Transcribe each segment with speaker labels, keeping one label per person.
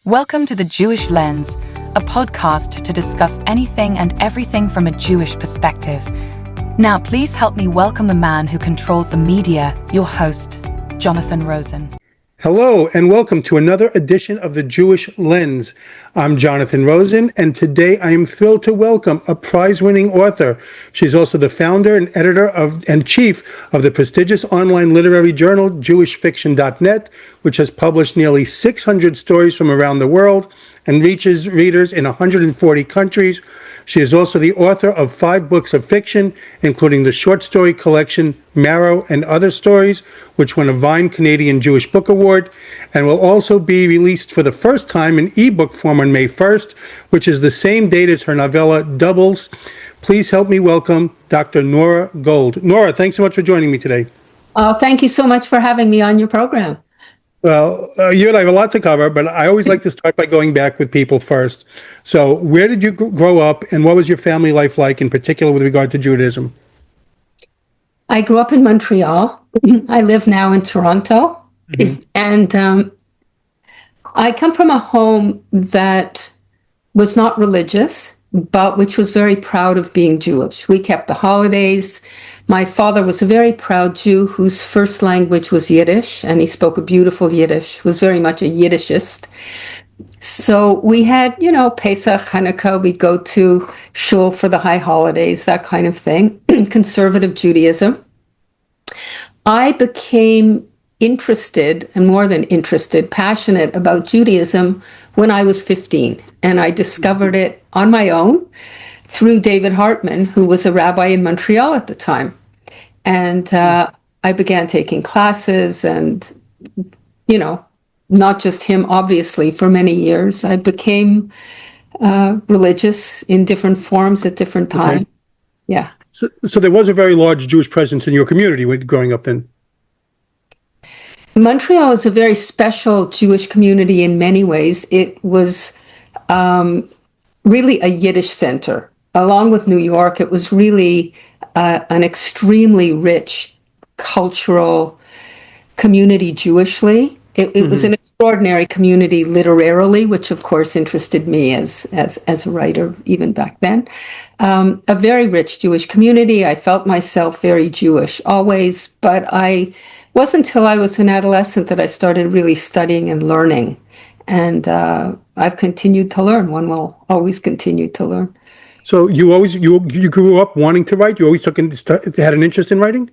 Speaker 1: Welcome to The Jewish Lens, a podcast to discuss anything and everything from a Jewish perspective. Now, please help me welcome the man who controls the media, your host, Jonathan Rosen.
Speaker 2: Hello, and welcome to another edition of The Jewish Lens. I'm Jonathan Rosen, and today I am thrilled to welcome a prize-winning author. She's also the founder and editor and chief of the prestigious online literary journal, JewishFiction.net, which has published nearly 600 stories from around the world and reaches readers in 140 countries. She is also the author of 5 books of fiction, including the short story collection Marrow and Other Stories, which won a Vine Canadian Jewish Book Award, and will also be released for the first time in ebook form on May 1st, which is the same date as her novella Doubles. Please help me welcome Dr. Nora Gold. Nora, thanks so much for joining me today.
Speaker 3: Oh, thank you so much for having me on your program.
Speaker 2: Well, you and I have a lot to cover, but I always like to start by going back with people first. So where did you grow up, and what was your family life like, in particular with regard to Judaism?
Speaker 3: I grew up in Montreal. I live now in Toronto. And I come from a home that was not religious, but which was very proud of being Jewish. We kept the holidays. My father was a very proud Jew whose first language was Yiddish, and he spoke a beautiful Yiddish, was very much a Yiddishist. So we had, Pesach, Hanukkah, we'd go to shul for the high holidays, that kind of thing, conservative Judaism. I became interested, and more than interested, passionate about Judaism when I was 15. And I discovered it on my own through David Hartman, who was a rabbi in Montreal at the time. And I began taking classes and, not just him, obviously, for many years. I became religious in different forms at different times. Okay. Yeah.
Speaker 2: So there was a very large Jewish presence in your community growing up then?
Speaker 3: Montreal is a very special Jewish community in many ways. It was really a Yiddish center. Along with New York, it was really an extremely rich cultural community Jewishly. It was an extraordinary community literarily, which of course interested me as a writer even back then. A very rich Jewish community. I felt myself very Jewish always, but it wasn't until I was an adolescent that I started really studying and learning. And I've continued to learn. One will always continue to learn.
Speaker 2: So you grew up wanting to write? You always had an interest in writing?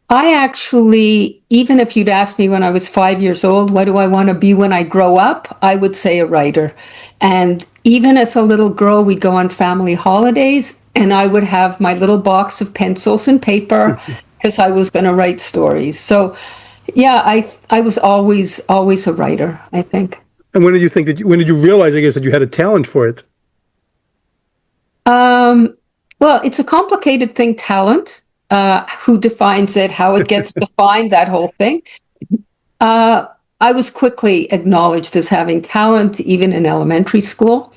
Speaker 3: I actually, even if you'd asked me when I was 5 years old, what do I want to be when I grow up? I would say a writer. And even as a little girl, we'd go on family holidays, and I would have my little box of pencils and paper because I was going to write stories. So, yeah, I was always a writer, I think.
Speaker 2: And when did you realize, I guess, that you had a talent for it?
Speaker 3: Well, it's a complicated thing, talent. Who defines it, how it gets defined, that whole thing. I was quickly acknowledged as having talent, even in elementary school.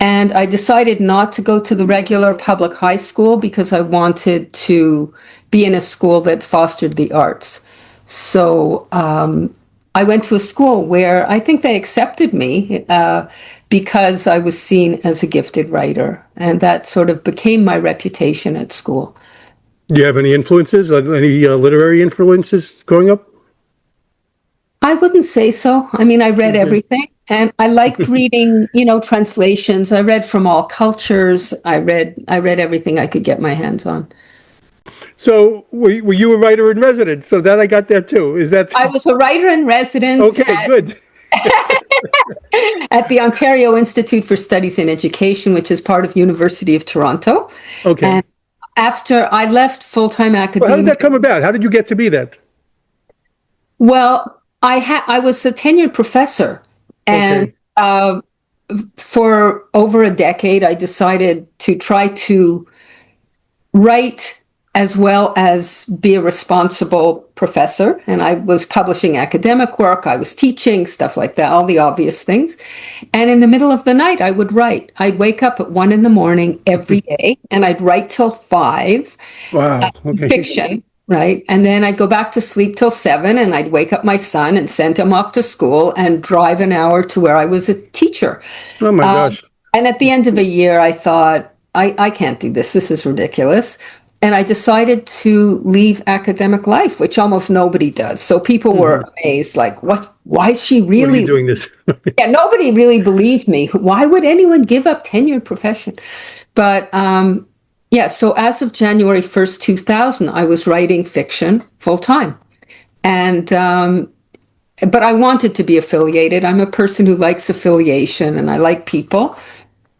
Speaker 3: And I decided not to go to the regular public high school because I wanted to be in a school that fostered the arts. So I went to a school where I think they accepted me because I was seen as a gifted writer. And that sort of became my reputation at school.
Speaker 2: Do you have any influences, any literary influences growing up?
Speaker 3: I wouldn't say so. I mean, I read everything, and I liked reading, translations. I read from all cultures. I read everything I could get my hands on.
Speaker 2: So were you a writer in residence? So that I got that too. Is that?
Speaker 3: I was a writer in residence.
Speaker 2: Okay, good.
Speaker 3: At the Ontario Institute for Studies in Education, which is part of University of Toronto.
Speaker 2: Okay.
Speaker 3: And after I left full-time academia.
Speaker 2: Well, how did that come about? How did you get to be that?
Speaker 3: Well, I was a tenured professor, and for over a decade, I decided to try to write as well as be a responsible professor. And I was publishing academic work, I was teaching, stuff like that, all the obvious things. And in the middle of the night, I would write. I'd wake up at 1 a.m. every day, and I'd write till 5.
Speaker 2: Wow. Okay.
Speaker 3: Fiction. right? And then I'd go back to sleep till 7, and I'd wake up my son and send him off to school and drive an hour to where I was a teacher.
Speaker 2: Oh my gosh.
Speaker 3: And at the end of a year, I thought, I can't do this. This is ridiculous. And I decided to leave academic life, which almost nobody does. So people were amazed, like, what? Why is she
Speaker 2: What are
Speaker 3: really
Speaker 2: you doing this?
Speaker 3: Yeah, nobody really believed me. Why would anyone give up tenured profession? But yeah, so as of January 1st, 2000, I was writing fiction full time. And but I wanted to be affiliated. I'm a person who likes affiliation and I like people.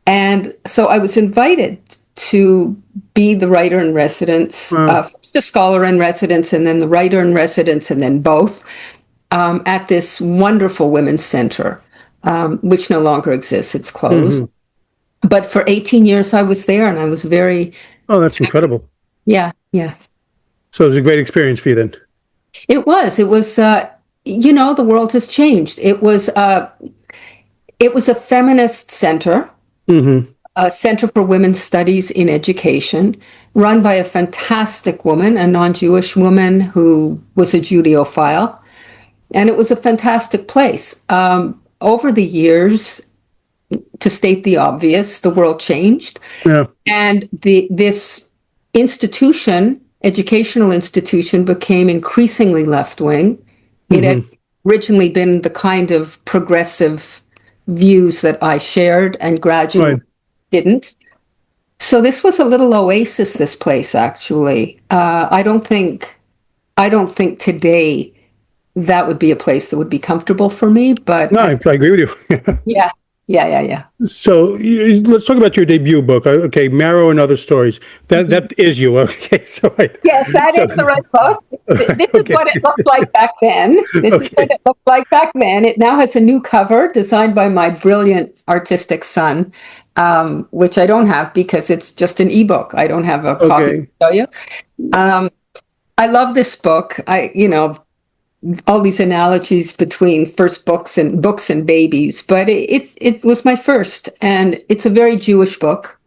Speaker 3: And so I was invited to be the writer in residence, first the scholar in residence, and then the writer in residence, and then both, at this wonderful women's center, which no longer exists. It's closed. But for 18 years I was there, and I was very,
Speaker 2: Oh, that's incredible.
Speaker 3: yeah, yeah.
Speaker 2: So it was a great experience for you then.
Speaker 3: It was, the world has changed. It was a feminist center, a center for women's studies in education, run by a fantastic woman, a non-Jewish woman who was a Judeophile. And it was a fantastic place. Over the years, to state the obvious, the world changed.
Speaker 2: Yeah.
Speaker 3: And this institution, educational institution, became increasingly left-wing. It had originally been the kind of progressive views that I shared and gradually didn't. So this was a little oasis, this place, actually. I don't think today that would be a place that would be comfortable for me, but
Speaker 2: No, I agree with you.
Speaker 3: yeah.
Speaker 2: So let's talk about your debut book. Okay, Marrow and Other Stories. That is you. Okay, so
Speaker 3: Yes, that is the right book. This is what it looked like back then. This is what it looked like back then. It now has a new cover designed by my brilliant artistic son, which I don't have because it's just an ebook. I don't have a copy to show you. I love this book. All these analogies between first books and babies, but it was my first, and it's a very Jewish book.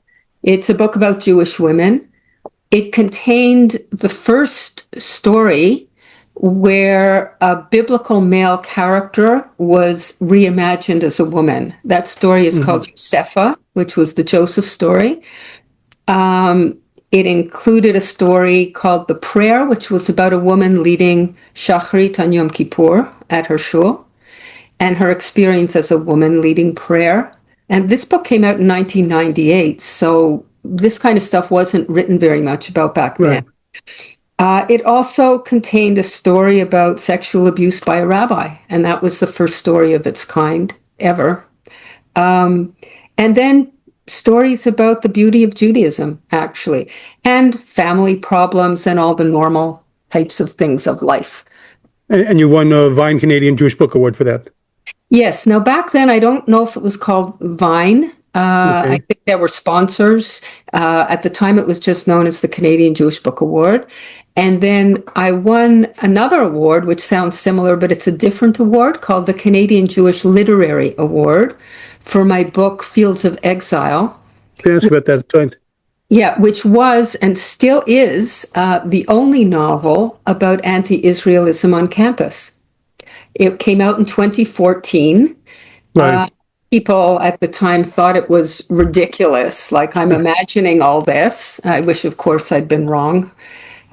Speaker 3: It's a book about Jewish women. It contained the first story where a biblical male character was reimagined as a woman. That story is called Yosepha, which was the Joseph story. It included a story called The Prayer, which was about a woman leading Shachrit on Yom Kippur at her shul, and her experience as a woman leading prayer. And this book came out in 1998, so this kind of stuff wasn't written very much about back then. It also contained a story about sexual abuse by a rabbi, and that was the first story of its kind ever. And then stories about the beauty of Judaism, actually, and family problems and all the normal types of things of life.
Speaker 2: And you won a Vine Canadian Jewish Book Award for that.
Speaker 3: Yes. Now, back then, I don't know if it was called Vine. I think there were sponsors. At the time, it was just known as the Canadian Jewish Book Award. And then I won another award, which sounds similar, but it's a different award called the Canadian Jewish Literary Award for my book, Fields of Exile.
Speaker 2: Can I ask about that point?
Speaker 3: Yeah, which was and still is the only novel about anti-Israelism on campus. It came out in 2014.
Speaker 2: Right.
Speaker 3: People at the time thought it was ridiculous, like I'm imagining all this. I wish, of course, I'd been wrong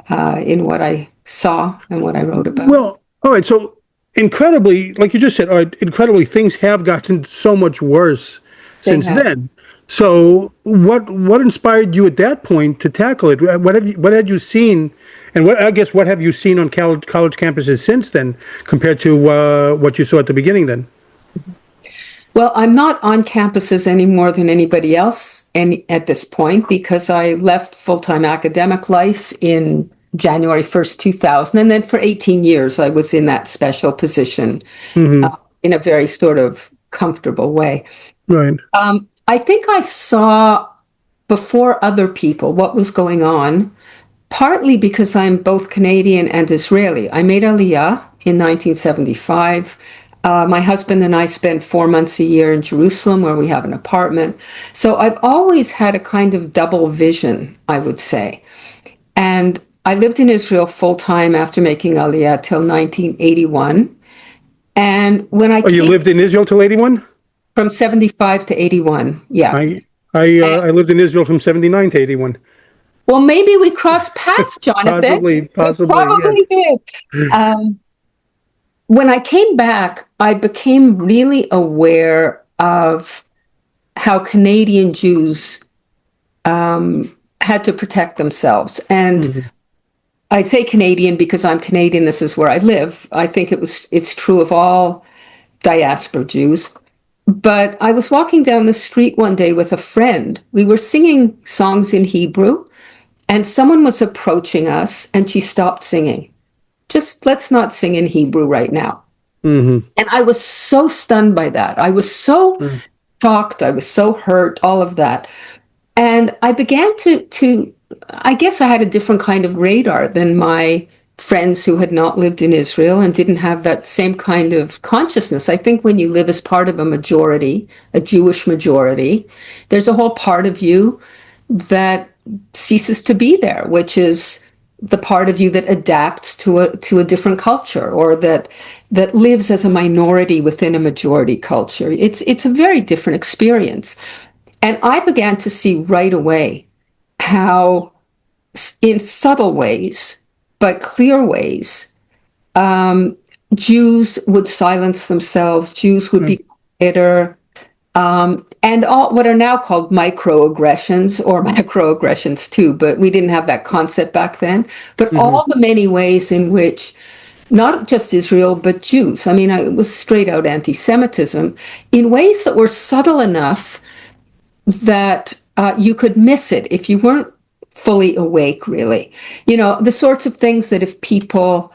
Speaker 3: in what I saw and what I wrote about.
Speaker 2: Well, all right, so incredibly, like you just said, incredibly, things have gotten so much worse since then. So what inspired you at that point to tackle it? What had you seen, and what have you seen on college campuses since then compared to what you saw at the beginning then?
Speaker 3: Well, I'm not on campuses any more than anybody else at this point, because I left full-time academic life in January 1st, 2000. And then for 18 years, I was in that special position in a very sort of comfortable way.
Speaker 2: Right.
Speaker 3: I think I saw before other people what was going on, partly because I'm both Canadian and Israeli. I made Aliyah in 1975. My husband and I spent 4 months a year in Jerusalem, where we have an apartment. So I've always had a kind of double vision, I would say. And I lived in Israel full time after making Aliyah till 1981. And when I
Speaker 2: Oh, you
Speaker 3: came
Speaker 2: lived in Israel till 81?
Speaker 3: from 75 to 81, yeah.
Speaker 2: I lived in Israel from 79 to 81.
Speaker 3: Well, maybe we crossed paths, Jonathan. We
Speaker 2: Possibly, yes.
Speaker 3: probably did. Um, when I came back, I became really aware of how Canadian Jews had to protect themselves. And
Speaker 2: Mhm.
Speaker 3: I say Canadian because I'm Canadian. This is where I live. I think it's true of all diaspora Jews. But I was walking down the street one day with a friend. We were singing songs in Hebrew, and someone was approaching us, and she stopped singing. Just let's not sing in Hebrew right now.
Speaker 2: Mhm.
Speaker 3: And I was so stunned by that. I was so shocked. I was so hurt, all of that. And I began to I guess I had a different kind of radar than my friends who had not lived in Israel and didn't have that same kind of consciousness. I think when you live as part of a majority, a Jewish majority, there's a whole part of you that ceases to be there, which is the part of you that adapts to a different culture, or that lives as a minority within a majority culture. It's a very different experience. And I began to see right away how, in subtle ways, but clear ways, Jews would silence themselves, Jews would be quieter, and all what are now called microaggressions or macroaggressions too, but we didn't have that concept back then. But all the many ways in which not just Israel, but Jews, I mean, it was straight out anti-Semitism in ways that were subtle enough that you could miss it if you weren't fully awake, really. You know, the sorts of things that if people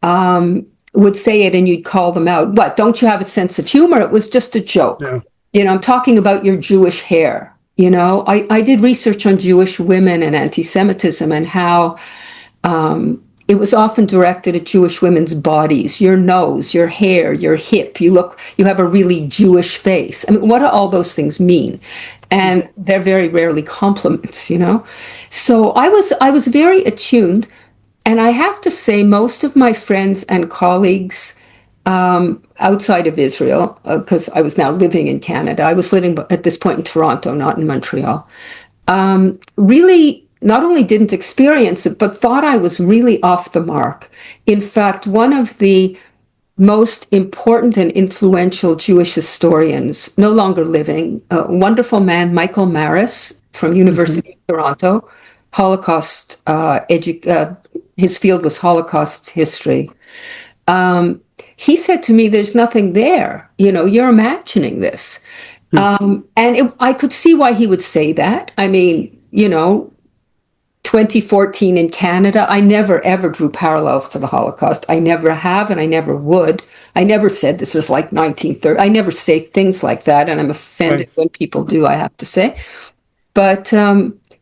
Speaker 3: would say it and you'd call them out, what, don't you have a sense of humor? It was just a joke.
Speaker 2: Yeah.
Speaker 3: You know, I'm talking about your Jewish hair. You know, I did research on Jewish women and anti-Semitism and how it was often directed at Jewish women's bodies, your nose, your hair, your hip. You have a really Jewish face. I mean, what do all those things mean? And they're very rarely compliments, you know? So I was very attuned. And I have to say, most of my friends and colleagues outside of Israel, because I was now living in Canada, I was living at this point in Toronto, not in Montreal, really not only didn't experience it, but thought I was really off the mark. In fact, one of the most important and influential Jewish historians, no longer living, a wonderful man, Michael Maris from University of Toronto, Holocaust, his field was Holocaust history. He said to me, there's nothing there. You know, you're imagining this. I could see why he would say that. I mean, you know, 2014 in Canada, I never ever drew parallels to the Holocaust. I never have, and I never would. I never said this is like 1930. I never say things like that, and I'm offended when people do, I have to say. But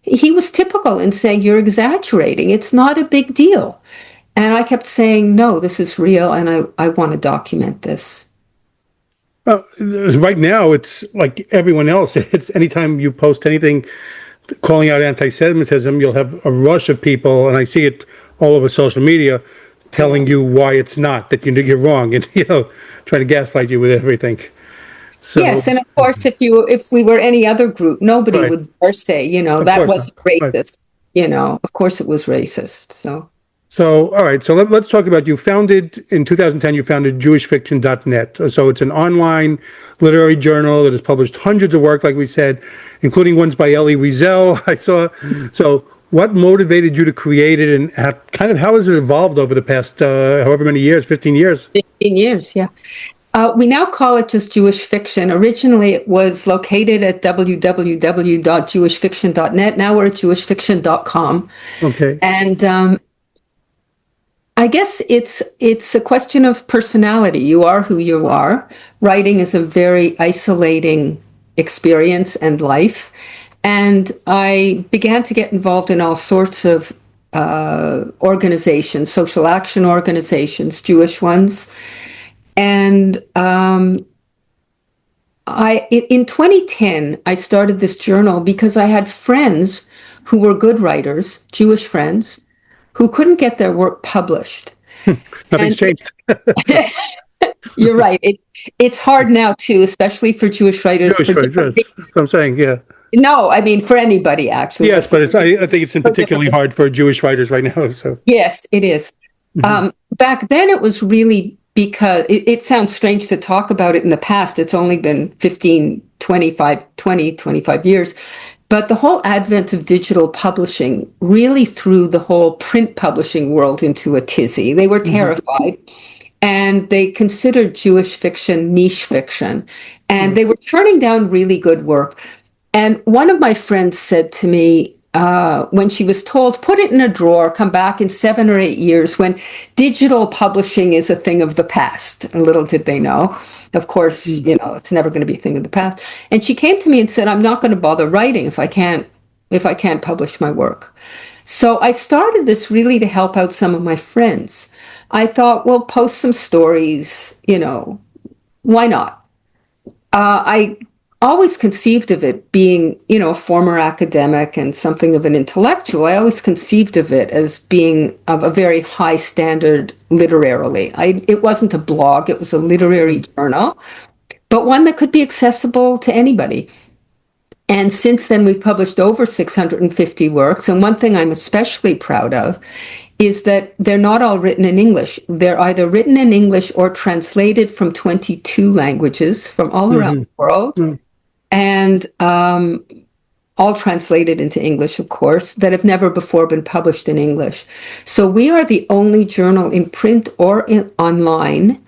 Speaker 3: he was typical in saying, you're exaggerating. It's not a big deal. And I kept saying, no, this is real, and I want to document this.
Speaker 2: Well, right now, it's like everyone else. It's anytime you post anything calling out anti-Semitism, you'll have a rush of people, and I see it all over social media, telling you why it's not, that you're wrong, and trying to gaslight you with everything. So,
Speaker 3: Yes, and of course, if we were any other group, nobody
Speaker 2: right,
Speaker 3: would dare say, you know,
Speaker 2: of
Speaker 3: that
Speaker 2: course not.
Speaker 3: wasn't
Speaker 2: Right.
Speaker 3: racist. You know, of course it was racist.
Speaker 2: So, all right. So let's talk about, you founded in 2010, you founded jewishfiction.net. So it's an online literary journal that has published hundreds of work, like we said, including ones by Elie Wiesel, I saw. So what motivated you to create it, and how has it evolved over the past, however many years, 15 years?
Speaker 3: 15 years, yeah. We now call it just Jewish Fiction. Originally, it was located at www.jewishfiction.net. Now we're at jewishfiction.com.
Speaker 2: Okay.
Speaker 3: And I guess it's a question of personality. You are who you are. Writing is a very isolating experience and life. And I began to get involved in all sorts of organizations, social action organizations, Jewish ones. And in 2010, I started this journal because I had friends who were good writers, Jewish friends, who couldn't get their work published.
Speaker 2: Nothing's changed.
Speaker 3: You're right. It's hard now too, especially for Jewish writers.
Speaker 2: Jewish
Speaker 3: For
Speaker 2: writers,
Speaker 3: different
Speaker 2: yes.
Speaker 3: reasons.
Speaker 2: So I'm saying, yeah.
Speaker 3: No, I mean for anybody actually.
Speaker 2: Yes, but I think it's
Speaker 3: for
Speaker 2: particularly
Speaker 3: different-
Speaker 2: hard for Jewish writers right now. So
Speaker 3: Yes, it is. Back then, it was really because it sounds strange to talk about it in the past. It's only been 25 years. But the whole advent of digital publishing really threw the whole print publishing world into a tizzy. They were terrified. And they considered Jewish fiction niche fiction. And they were turning down really good work. And one of my friends said to me, when she was told, put it in a drawer, come back in 7 or 8 years when digital publishing is a thing of the past. And little did they know. Of course, it's never going to be a thing of the past. And she came to me and said, I'm not going to bother writing if I can't publish my work. So I started this really to help out some of my friends. I thought, well, post some stories, why not? I always conceived of it being, a former academic and something of an intellectual. I always conceived of it as being of a very high standard literarily. It wasn't a blog, it was a literary journal, but one that could be accessible to anybody. And since then, we've published over 650 works. And one thing I'm especially proud of is that they're not all written in English. They're either written in English or translated from 22 languages from all around the world. And all translated into English, of course, that have never before been published in English. So we are the only journal in print or online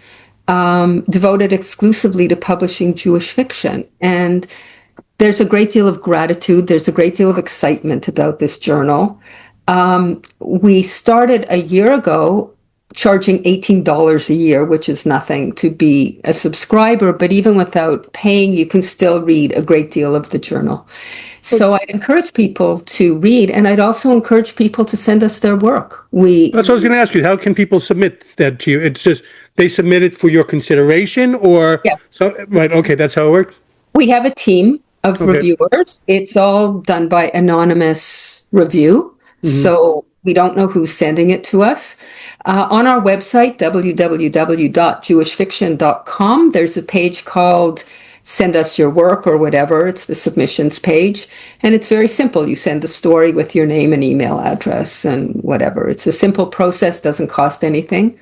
Speaker 3: devoted exclusively to publishing Jewish fiction. And there's a great deal of gratitude. There's a great deal of excitement about this journal. We started a year ago charging $18 a year, which is nothing to be a subscriber, but even without paying, you can still read a great deal of the journal. So I'd encourage people to read, and I'd also encourage people to send us their work.
Speaker 2: That's what I was going to ask you. How can people submit that to you? It's just they submit it for your consideration, or right? Okay, that's how it works.
Speaker 3: We have a team of reviewers. It's all done by anonymous review. So we don't know who's sending it to us. On our website, www.jewishfiction.com, there's a page called Send Us Your Work or whatever. It's the submissions page. And it's very simple. You send the story with your name and email address and whatever. It's a simple process, doesn't cost anything.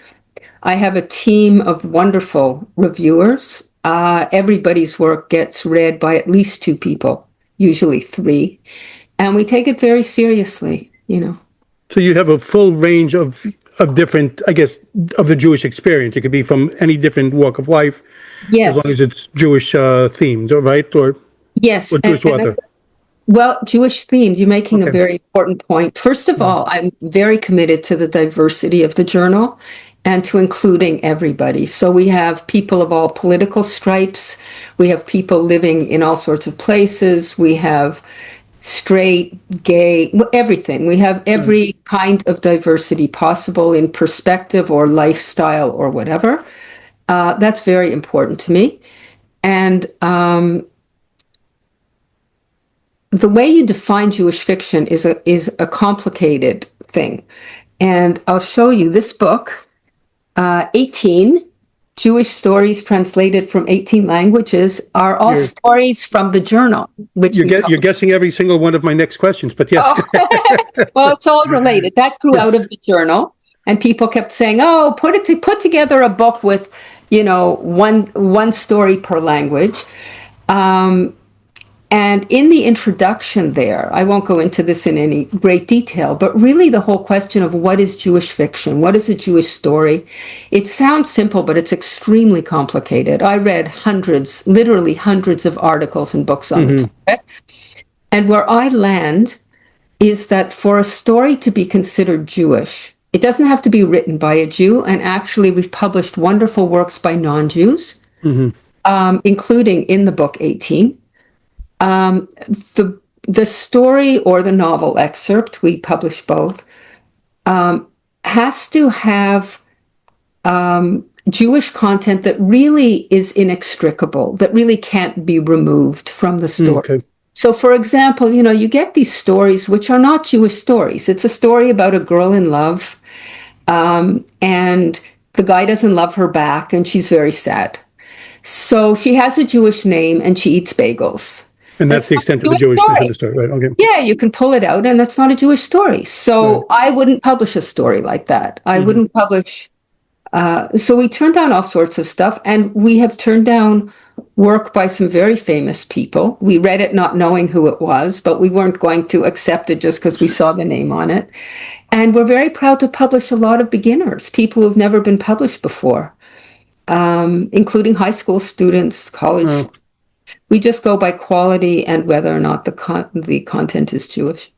Speaker 3: I have a team of wonderful reviewers. Everybody's work gets read by at least 2 people, usually 3. And we take it very seriously,
Speaker 2: So you have a full range of different, I guess, of the Jewish experience. It could be from any different walk of life,
Speaker 3: Yes.
Speaker 2: as long as it's Jewish themed, right? Or
Speaker 3: Yes.
Speaker 2: or Jewish author.
Speaker 3: Well, Jewish themed, you're making a very important point. First of all, I'm very committed to the diversity of the journal and to including everybody. So we have people of all political stripes. We have people living in all sorts of places. We have straight, gay, everything. We have every kind of diversity possible in perspective or lifestyle or whatever. That's very important to me. And the way you define Jewish fiction is a complicated thing. And I'll show you this book, 18 Jewish stories translated from 18 languages are all stories from the journal. Which
Speaker 2: you're guessing every single one of my next questions, but yes.
Speaker 3: Well, it's all related. That grew out of the journal, and people kept saying, "Oh, put together a book with, one story per language." And in the introduction there, I won't go into this in any great detail, but really the whole question of what is Jewish fiction? What is a Jewish story? It sounds simple, but it's extremely complicated. I read literally hundreds of articles and books on the topic. And where I land is that for a story to be considered Jewish, it doesn't have to be written by a Jew. And actually, we've published wonderful works by non-Jews, including in the book 18. The story or the novel excerpt, we publish both, has to have Jewish content that really is inextricable, that really can't be removed from the story. So, for example, you get these stories which are not Jewish stories. It's a story about a girl in love, and the guy doesn't love her back, and she's very sad. So she has a Jewish name, and she eats bagels.
Speaker 2: And that's
Speaker 3: That's
Speaker 2: the
Speaker 3: not a
Speaker 2: extent of the
Speaker 3: Jewish
Speaker 2: Jewishness of
Speaker 3: story.
Speaker 2: the story, right? Okay.
Speaker 3: Yeah, you can pull it out, and that's not a Jewish story. So I wouldn't publish a story like that. I wouldn't publish. So we turned down all sorts of stuff, and we have turned down work by some very famous people. We read it not knowing who it was, but we weren't going to accept it just because we saw the name on it. And we're very proud to publish a lot of beginners, people who've never been published before, including high school students, college. We just go by quality and whether or not the content is Jewish.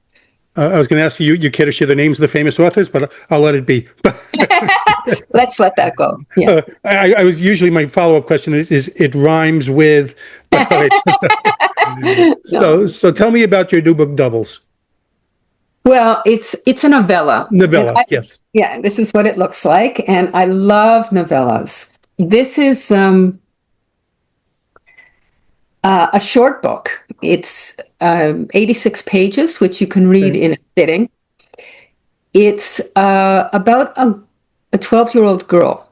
Speaker 2: I was going to ask you, you care to share the names of the famous authors, but I'll let it be.
Speaker 3: Let's let that go. Yeah.
Speaker 2: I was usually my follow-up question is it rhymes with. But, all right. So tell me about your new book, Doubles.
Speaker 3: Well, it's a novella.
Speaker 2: Novella, yes.
Speaker 3: Yeah, this is what it looks like, and I love novellas. This is a short book. It's 86 pages, which you can read in a sitting. It's about a 12-year-old girl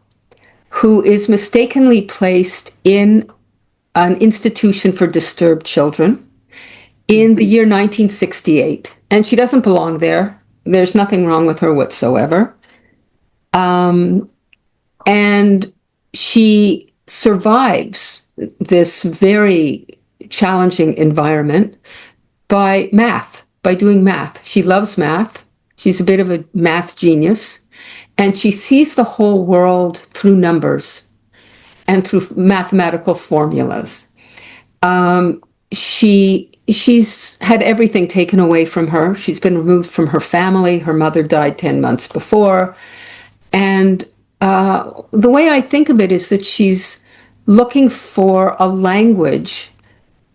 Speaker 3: who is mistakenly placed in an institution for disturbed children in the year 1968. And she doesn't belong there. There's nothing wrong with her whatsoever. And she survives this very challenging environment by doing math. She loves math. She's a bit of a math genius. And she sees the whole world through numbers and through mathematical formulas. She's had everything taken away from her. She's been removed from her family. Her mother died 10 months before. And the way I think of it is that she's looking for a language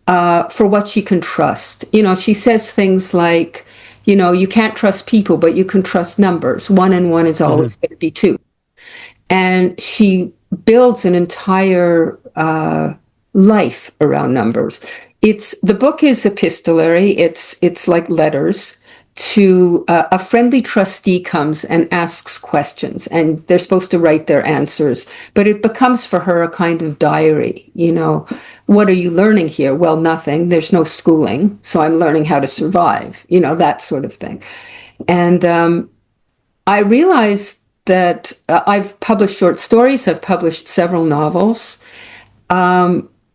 Speaker 3: for what she can trust. She says things like, you can't trust people, but you can trust numbers. 1 and 1 is always going to be 2. And she builds an entire life around numbers. The book is epistolary. It's like letters to a friendly trustee comes and asks questions, and they're supposed to write their answers. But it becomes for her a kind of diary. What are you learning here? Well, nothing. There's no schooling, so I'm learning how to survive. That sort of thing. And I realized that I've published short stories. I've published several novels.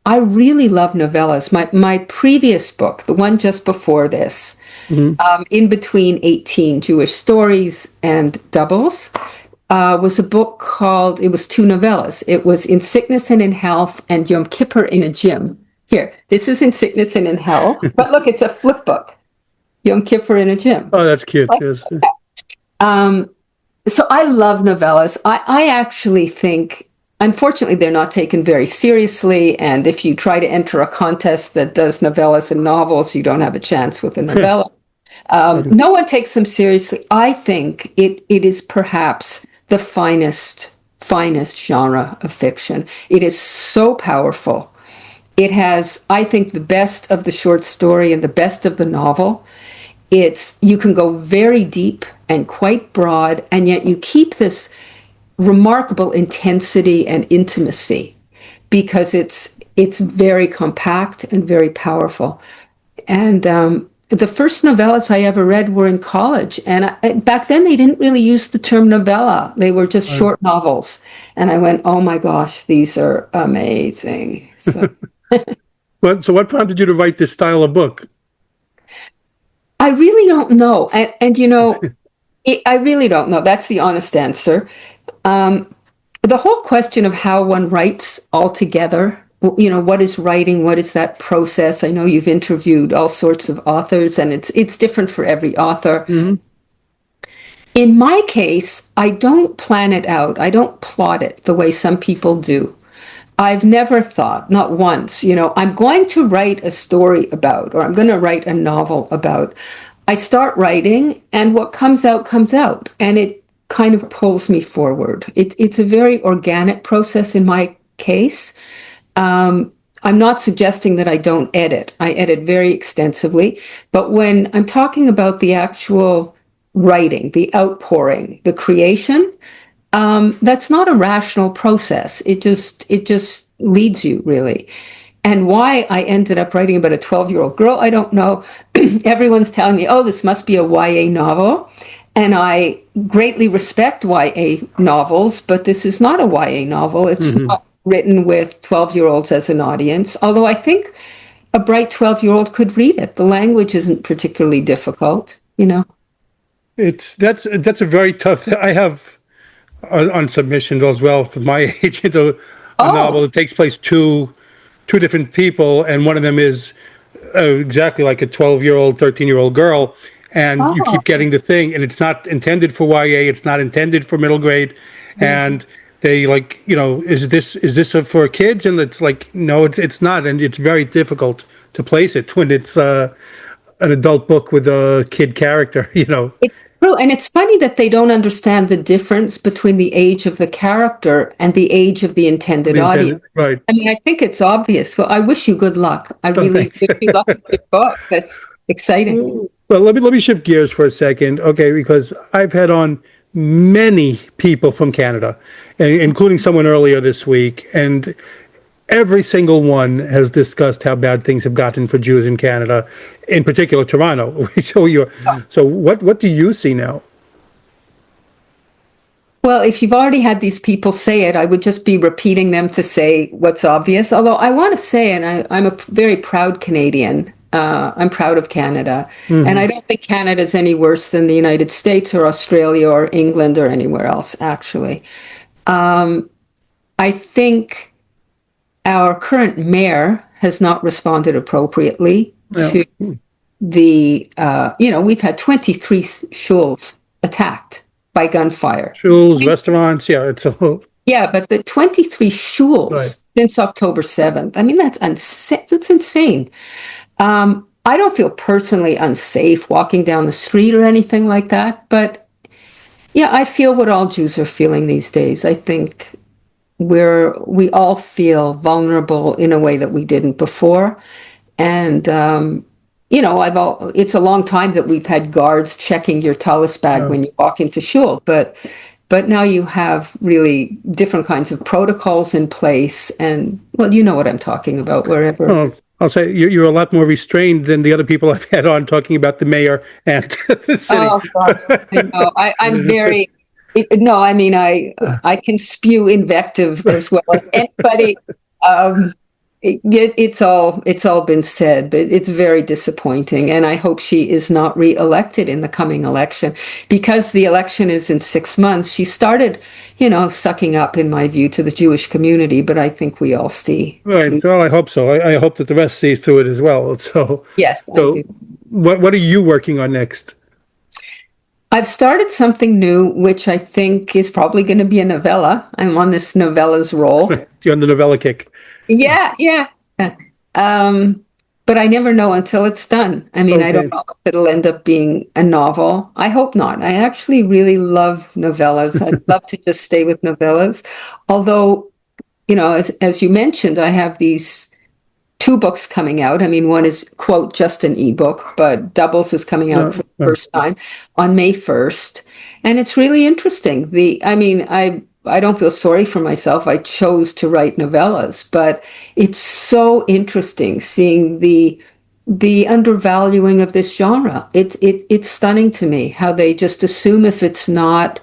Speaker 3: I really love novellas. My previous book, the one just before this, In Between 18 Jewish Stories and Doubles, was a book called, it was 2 novellas. It was In Sickness and in Health and Yom Kippur in a Gym. Here, this is In Sickness and in Health, but look, it's a flip book. Yom Kippur in a Gym.
Speaker 2: Oh, that's cute. Yes.
Speaker 3: So I love novellas. I actually think, unfortunately, they're not taken very seriously. And if you try to enter a contest that does novellas and novels, you don't have a chance with a novella. No one takes them seriously. I think it is perhaps the finest genre of fiction. It is so powerful. It has, I think, the best of the short story and the best of the novel. You can go very deep and quite broad, and yet you keep this remarkable intensity and intimacy because it's very compact and very powerful. And the first novellas I ever read were in college, and back then they didn't really use the term novella. They were just short novels. And I went, oh my gosh, these are amazing. So,
Speaker 2: So what prompted you to write this style of book?
Speaker 3: I really don't know. And I really don't know. That's the honest answer. The whole question of how one writes altogether, what is writing? What is that process? I know you've interviewed all sorts of authors, and it's different for every author. Mm-hmm. In my case, I don't plan it out. I don't plot it the way some people do. I've never thought, not once, I'm going to write a story about, or I'm going to write a novel about. I start writing, and what comes out, and it kind of pulls me forward. It's a very organic process in my case. I'm not suggesting that I don't edit. I edit very extensively. But when I'm talking about the actual writing, the outpouring, the creation, that's not a rational process. It just leads you, really. And why I ended up writing about a 12-year-old girl, I don't know. Everyone's telling me, oh, this must be a YA novel. And I greatly respect YA novels, but this is not a YA novel. It's not written with 12-year-olds as an audience, although I think a bright 12-year-old could read it. The language isn't particularly difficult, you know.
Speaker 2: That's a very tough. I have on submission as well for my agent a novel
Speaker 3: Oh,
Speaker 2: that takes place two different people, and one of them is exactly like a 12-year-old, 13-year-old girl, and you keep
Speaker 3: oh.
Speaker 2: getting the thing, and it's not intended for YA, it's not intended for middle grade, and they like, is this for kids? And it's like, no, it's not, and it's very difficult to place it when it's an adult book with a kid character,
Speaker 3: It's true. And it's funny that they don't understand the difference between the age of the character and the age of the intended
Speaker 2: the
Speaker 3: audience.
Speaker 2: intended, right.
Speaker 3: I mean, I think it's obvious. Well, I wish you good luck. I
Speaker 2: Oh,
Speaker 3: really
Speaker 2: thank
Speaker 3: wish you luck with your book. That's exciting.
Speaker 2: you. Well, let me shift gears for a second, okay? Because I've had on many people from Canada, including someone earlier this week, and every single one has discussed how bad things have gotten for Jews in Canada, in particular Toronto. So what do you see now?
Speaker 3: Well, if you've already had these people say it, I would just be repeating them to say what's obvious. Although I want to say, and I'm a very proud Canadian, I'm proud of Canada. And I don't think Canada's any worse than the United States or Australia or England or anywhere else, actually. I think our current mayor has not responded appropriately
Speaker 2: Yeah.
Speaker 3: to we've had 23 shuls attacked by gunfire.
Speaker 2: Schools, restaurants, yeah, it's a whole,
Speaker 3: Yeah, but the 23
Speaker 2: right.
Speaker 3: shuls since October 7th, I mean, that's insane. I don't feel personally unsafe walking down the street or anything like that, but yeah, I feel what all Jews are feeling these days. I think we all feel vulnerable in a way that we didn't before. And it's a long time that we've had guards checking your tallis bag
Speaker 2: Yeah.
Speaker 3: when you walk into shul, but now you have really different kinds of protocols in place, and well, you know what I'm talking about. Wherever.
Speaker 2: Well, I'll say you're a lot more restrained than the other people I've had on talking about the mayor and the city.
Speaker 3: Oh gosh, I know. I'm very. No, I mean I can spew invective as well as anybody. Um, it's all been said, but it's very disappointing, and I hope she is not re-elected in the coming election, because the election is in 6 months. She started, sucking up, in my view, to the Jewish community, but I think we all see through.
Speaker 2: Right. Well, I hope so. I hope that the rest sees through it as well. So,
Speaker 3: Yes, I
Speaker 2: so
Speaker 3: do.
Speaker 2: what are you working on next?
Speaker 3: I've started something new, which I think is probably going to be a novella. I'm on this novella's roll.
Speaker 2: You're on the novella kick.
Speaker 3: Yeah, yeah. But I never know until it's done. I mean, I don't
Speaker 2: Okay.
Speaker 3: know if it'll end up being a novel. I hope not. I actually really love novellas. I'd love to just stay with novellas. Although, as you mentioned, I have these two books coming out. I mean, one is, quote, just an ebook, but Doubles is coming out
Speaker 2: No,
Speaker 3: for the
Speaker 2: no.
Speaker 3: first time on May 1st. And it's really interesting. I don't feel sorry for myself. I chose to write novellas, but it's so interesting seeing the undervaluing of this genre. It's stunning to me how they just assume if it's not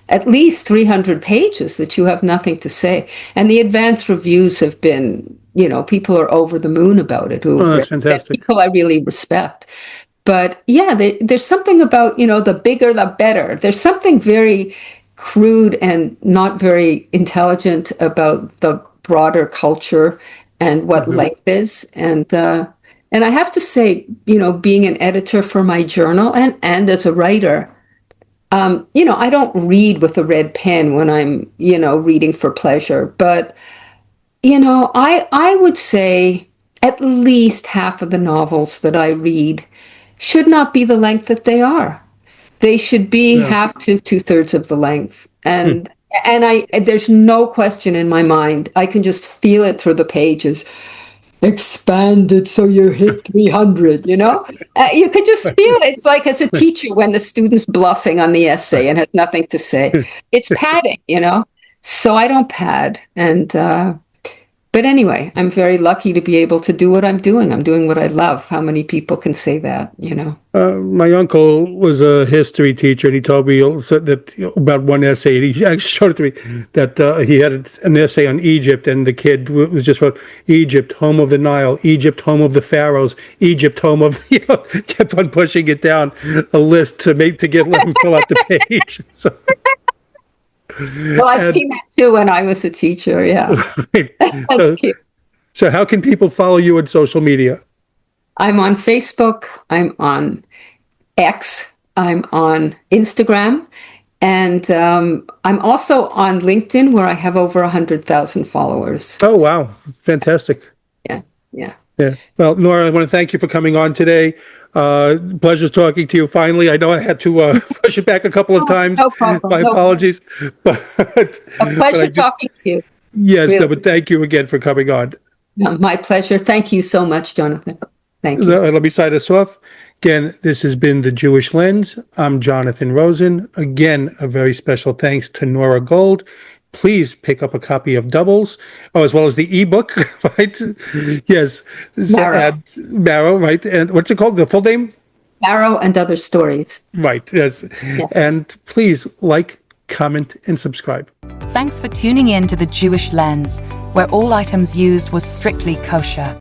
Speaker 3: at least 300 pages that you have nothing to say. And the advanced reviews have been, people are over the moon about it
Speaker 2: Oh,
Speaker 3: who've
Speaker 2: that's
Speaker 3: read it. And
Speaker 2: fantastic.
Speaker 3: people I really respect. But yeah, there's something about, the bigger, the better. There's something very crude and not very intelligent about the broader culture and what length is. And I have to say, being an editor for my journal and as a writer, I don't read with a red pen when I'm, reading for pleasure. But, I would say at least half of the novels that I read should not be the length that they are. They should be
Speaker 2: Yeah.
Speaker 3: half to two-thirds of the length. And there's no question in my mind. I can just feel it through the pages. expand it so you hit 300, you know? You could just feel it. It's like as a teacher when the student's bluffing on the essay and has nothing to say. It's padding, you know? So I don't pad. But anyway, I'm very lucky to be able to do what I'm doing. I'm doing what I love. How many people can say that, you know?
Speaker 2: My uncle was a history teacher, and he told me that about one essay. He actually showed it to me that he had an essay on Egypt, and the kid was just wrote Egypt, home of the Nile, Egypt, home of the pharaohs, Egypt, home of kept on pushing it down a list to let him fill out the page. So.
Speaker 3: Well, I've seen that too when I was a teacher. Yeah,
Speaker 2: right.
Speaker 3: that's cute.
Speaker 2: So, how can people follow you on social media?
Speaker 3: I'm on Facebook. I'm on X. I'm on Instagram, and I'm also on LinkedIn, where I have over 100,000 followers.
Speaker 2: Oh, wow, fantastic!
Speaker 3: Yeah, yeah.
Speaker 2: Yeah. Well, Nora, I want to thank you for coming on today. Pleasure talking to you. Finally, I know I had to push it back a couple of times.
Speaker 3: No problem.
Speaker 2: My apologies. But
Speaker 3: A pleasure talking to you.
Speaker 2: Yes,
Speaker 3: Really.
Speaker 2: no, but thank you again for coming on.
Speaker 3: No, my pleasure. Thank you so much, Jonathan. Thank you.
Speaker 2: Let me sign us off. Again, this has been The Jewish Lens. I'm Jonathan Rosen. Again, a very special thanks to Nora Gold. Please pick up a copy of Doubles, as well as the ebook, right? Yes. Marrow, right? And what's it called? The full name?
Speaker 3: Marrow and Other Stories.
Speaker 2: Right, yes. And please like, comment, and subscribe.
Speaker 1: Thanks for tuning in to The Jewish Lens, where all items used was strictly kosher.